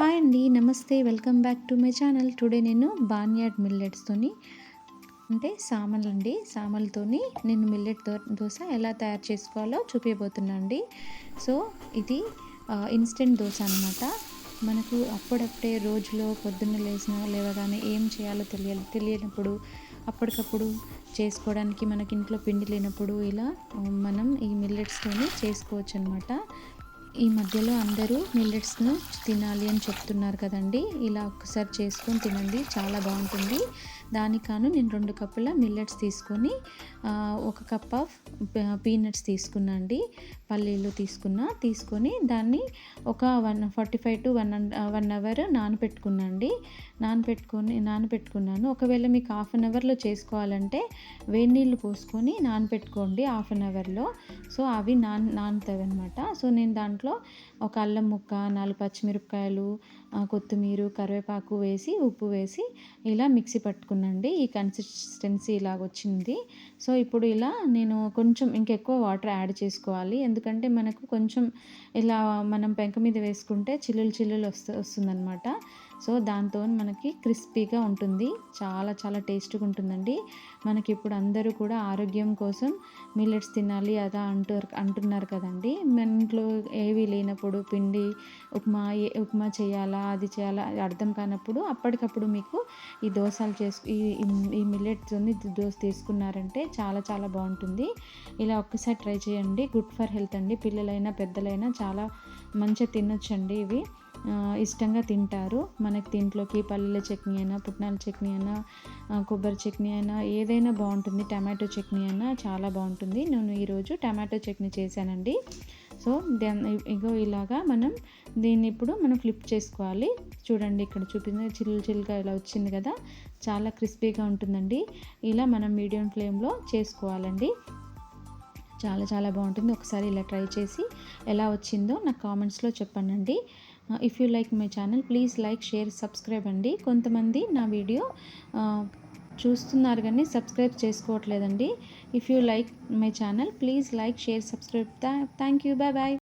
Hi అండి. నమస్తే. Welcome back to my channel. Today నేను బార్న్‌యార్డ్ మిల్లెట్స్‌తోని అంటే సామలండి. సామలతోని నేను దోస ఎలా తయారు చేసుకోవాలో చూపియబోతున్నా అండి. సో, ఇది ఇన్‌స్టంట్ దోస అనమాట. మనకు అప్పుడప్పుడే రోజులో పొద్దున్న లేవగానే ఏం చేయాలో తెలియనప్పుడు అప్పటికప్పుడు చేసుకోవడానికి మనకి ఇంట్లో పిండి లేనప్పుడు ఇలా మనం ఈ మిల్లెట్స్‌తోని చేసుకోవచ్చనమాట. ఈ మధ్యలో అందరూ మిల్లెట్స్‌ను తినాలి అని చెప్తున్నారు కదండీ! ఇలా ఒక్కసారి చేసుకొని తినండి. చాలా బావుంటుంది. దానికి గాను నేను 2 కప్పుల మిల్లెట్స్ తీసుకొని 1 కప్ ఆఫ్ పీనట్స్ తీసుకున్నా అండి. పల్లీలు తీసుకొని దాన్ని ఒక 45 టు 1 అవర్ నానబెట్టుకున్నా అండి. నానబెట్టుకున్నాను. ఒకవేళ మీకు హాఫ్ అన్ అవర్‌లో చేసుకోవాలంటే వేడి నీళ్ళు పోసుకొని నానబెట్టుకోండి హాఫ్ అన్ అవర్‌లో. సో, అవి నానుతావనమాట. సో, నేను దాంట్లో ఒక అల్లం ముక్క, 4 పచ్చిమిరపకాయలు, కొత్తిమీర, కరివేపాకు వేసి, ఉప్పు వేసి ఇలా మిక్సీ పట్టుకున్నాండి. ఈ కన్సిస్టెన్సీ ఇలాగొచ్చింది. సో, ఇప్పుడు ఇలా నేను కొంచెం ఇంకెక్కువ వాటర్ యాడ్ చేసుకోవాలి. ఎందుకంటే మనకు కొంచెం ఇలా మనం పెంక మీద వేసుకుంటే చిల్లులు వస్తుందనమాట. సో, దాంతోని మనకి క్రిస్పీగా ఉంటుంది. చాలా చాలా టేస్ట్‌గా ఉంటుందండి. మనకిప్పుడు అందరూ కూడా ఆరోగ్యం కోసం మిల్లెట్స్ తినాలి అదా అంటున్నారు కదండీ! మన ఇంట్లో ఏవి లేనప్పుడు పిండి ఉప్మా చేయాలా? అది చేయాలా? అది అర్థం కానప్పుడు అప్పటికప్పుడు మీకు ఈ దోసలు ఈ ఈ ఈ మిల్లెట్స్‌తోని దోస తీసుకున్నారంటే చాలా చాలా బావుంటుంది. ఇలా ఒక్కసారి ట్రై చేయండి. గుడ్ ఫర్ హెల్త్ అండి. పిల్లలైనా, పెద్దలైనా చాలా మంచిగా తినొచ్చండి ఇవి. ఇష్టంగా తింటారు. మనకి దీంట్లోకి పల్లీల చట్నీ అయినా, పుట్నాల చట్నీ అయినా, కొబ్బరి చట్నీ అయినా ఏదైనా బావుంటుంది. టమాటో చట్నీ అయినా చాలా బావుంటుంది. నేను ఈరోజు టమాటో చట్నీ చేశానండి. సో, ఇగో ఇలాగా దీన్ని ఇప్పుడు మనం ఫ్లిప్ చేసుకోవాలి. చూడండి ఇక్కడ చూపింది చిల్లుగా ఇలా వచ్చింది కదా! చాలా క్రిస్పీగా ఉంటుందండి. ఇలా మనం మీడియం ఫ్లేమ్‌లో చేసుకోవాలండి. చాలా చాలా బావుంటుంది. ఒకసారి ఇలా ట్రై చేసి ఎలా వచ్చిందో నాకు కామెంట్స్‌లో చెప్పండండి. If you like my channel please like, share, subscribe అండి. కొంతమంది నా వీడియో ఆహ్, చూస్తున్నారు గానీ సబ్స్క్రైబ్ చేసుకోవట్లేదండి. If you like my channel please like, share, subscribe. Thank you. Bye bye.